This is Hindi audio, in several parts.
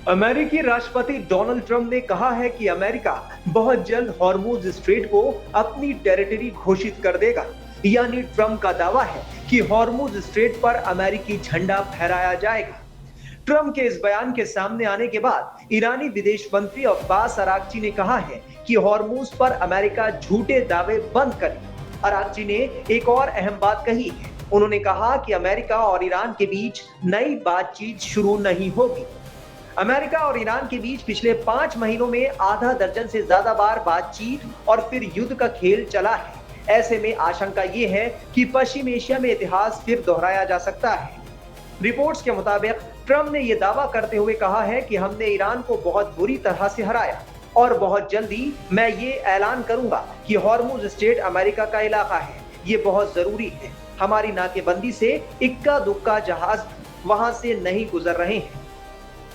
अमेरिकी राष्ट्रपति डोनाल्ड ट्रंप ने कहा है कि अमेरिका बहुत जल्द हॉर्मुज स्ट्रेट को अपनी टेरिटरी घोषित कर देगा। यानी ट्रंप का दावा है कि हॉर्मुज स्ट्रेट पर अमेरिकी झंडा फहराया जाएगा। ट्रंप के इस बयान के सामने आने के बाद ईरानी विदेश मंत्री अब्बास अरागची ने कहा है कि हॉर्मुज पर अमेरिका झूठे दावे बंद करे। अरागची ने एक और अहम बात कही है। उन्होंने कहा कि अमेरिका और ईरान के बीच नई बातचीत शुरू नहीं होगी। अमेरिका और ईरान के बीच पिछले 5 महीनों में आधा दर्जन से ज्यादा बार बातचीत और फिर युद्ध का खेल चला है। ऐसे में आशंका ये है कि पश्चिम एशिया में इतिहास फिर दोहराया जा सकता है। रिपोर्ट्स के मुताबिक ट्रंप ने यह दावा करते हुए कहा है कि हमने ईरान को बहुत बुरी तरह से हराया और बहुत जल्दी मैं ये ऐलान करूंगा कि हॉर्मुज स्ट्रेट अमेरिका का इलाका है। ये बहुत जरूरी है। हमारी नाकेबंदी से इक्का दुक्का जहाज वहां से नहीं गुजर रहे हैं।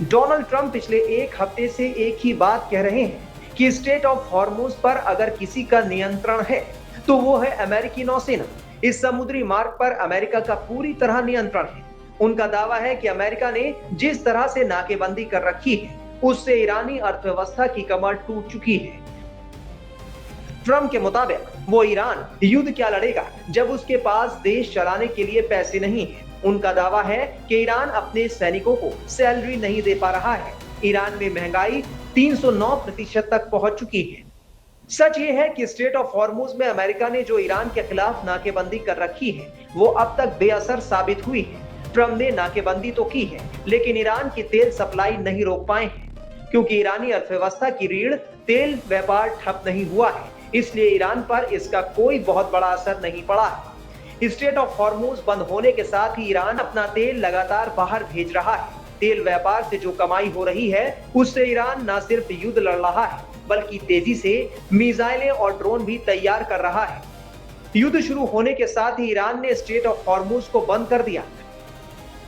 डोनाल्ड ट्रंप पिछले एक हफ्ते से एक ही बात कह रहे हैं कि स्ट्रेट ऑफ हॉर्मुज पर अगर किसी का नियंत्रण है तो वो है अमेरिकी नौसेना। इस समुद्री मार्ग पर अमेरिका का पूरी तरह नियंत्रण है। उनका दावा है कि अमेरिका ने जिस तरह से नाकेबंदी कर रखी है उससे ईरानी अर्थव्यवस्था की कमर टूट चुकी है। ट्रंप के मुताबिक वो ईरान युद्ध क्या लड़ेगा जब उसके पास देश चलाने के लिए पैसे नहीं है। उनका दावा है कि ईरान अपने सैनिकों को सैलरी नहीं दे पा रहा है। ईरान में महंगाई 309% तक पहुंच चुकी है। सच ये है कि स्ट्रेट ऑफ हॉर्मुज में अमेरिका ने जो ईरान के खिलाफ नाकेबंदी कर रखी है वो अब तक बेअसर साबित हुई है। ट्रंप ने नाकेबंदी तो की है लेकिन ईरान की तेल सप्लाई नहीं रोक पाए हैं क्योंकि ईरानी अर्थव्यवस्था की रीढ़ तेल व्यापार ठप नहीं हुआ है। इसलिए ईरान पर इसका कोई बहुत बड़ा असर नहीं पड़ा है। स्ट्रेट ऑफ हॉर्मुज बंद होने के साथ ही ईरान अपना तेल लगातार बाहर भेज रहा है। तेल व्यापार से जो कमाई हो रही है उससे ईरान न सिर्फ युद्ध लड़ रहा है बल्कि तेजी से मिसाइलें और ड्रोन भी तैयार कर रहा है। युद्ध शुरू होने के साथ ही ईरान ने स्ट्रेट ऑफ हॉर्मुज को बंद कर दिया।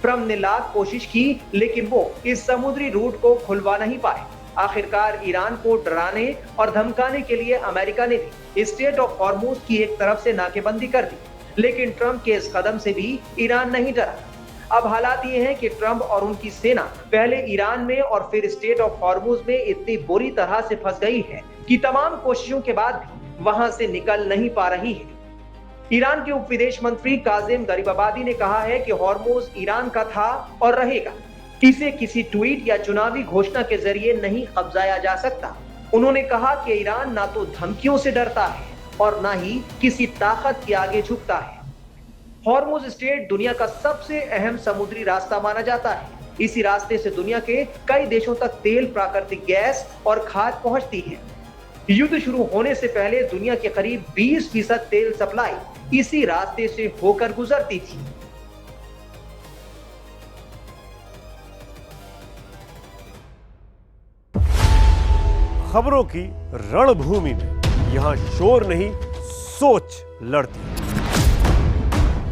ट्रंप ने लाख कोशिश की लेकिन वो इस समुद्री रूट को खुलवा नहीं पाए। आखिरकार ईरान को डराने और धमकाने के लिए अमेरिका ने भी स्ट्रेट ऑफ हॉर्मुज की एक तरफ से नाकेबंदी कर दी। लेकिन ट्रंप के इस कदम से भी ईरान नहीं डरा। अब हालात ये हैं कि ट्रंप और उनकी सेना पहले ईरान में और फिर स्ट्रेट ऑफ हॉर्मुज में इतनी बुरी तरह से फंस गई है कि तमाम कोशिशों के बाद भी वहां से निकल नहीं पा रही है। ईरान के उप विदेश मंत्री काजिम गरीबाबादी ने कहा है कि हॉर्मुज ईरान का था और रहेगा। इसे किसी ट्वीट या चुनावी घोषणा के जरिए नहीं कब्जाया जा सकता। उन्होंने कहा कि ईरान ना तो धमकियों से डरता है और ना ही किसी ताकत के आगे झुकता है। हॉर्मुज स्ट्रेट दुनिया का सबसे अहम समुद्री रास्ता माना जाता है। इसी रास्ते से दुनिया के कई देशों तक तेल, प्राकृतिक गैस और खाद पहुंचती है। युद्ध शुरू होने से पहले दुनिया के करीब 20% तेल सप्लाई इसी रास्ते से होकर गुजरती थी। खबरों की रणभूमि में यहाँ शोर नहीं सोच लड़ती,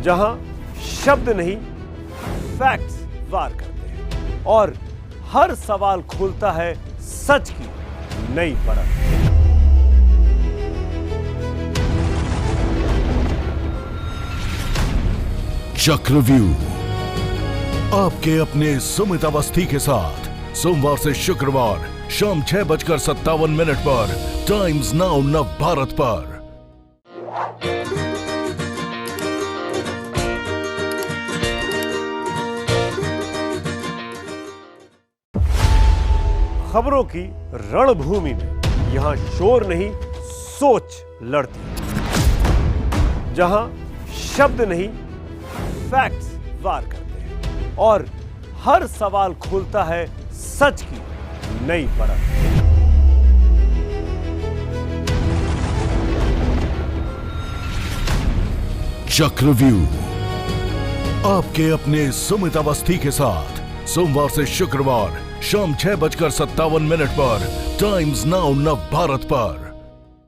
जहां शब्द नहीं फैक्ट्स वार करते हैं और हर सवाल खोलता है सच की नई परत। चक्रव्यूह आपके अपने सुमित अवस्थी के साथ सोमवार से शुक्रवार शाम 6:57 पर टाइम्स नाउ नव भारत पर। खबरों की रणभूमि में यहाँ शोर नहीं सोच लड़ती, जहां शब्द नहीं फैक्ट्स वार करते हैं और हर सवाल खोलता है सच की नई परत। चक्रव्यूह आपके अपने सुमित अवस्थी के साथ सोमवार से शुक्रवार शाम 6:57 पर टाइम्स नाउ नव भारत पर।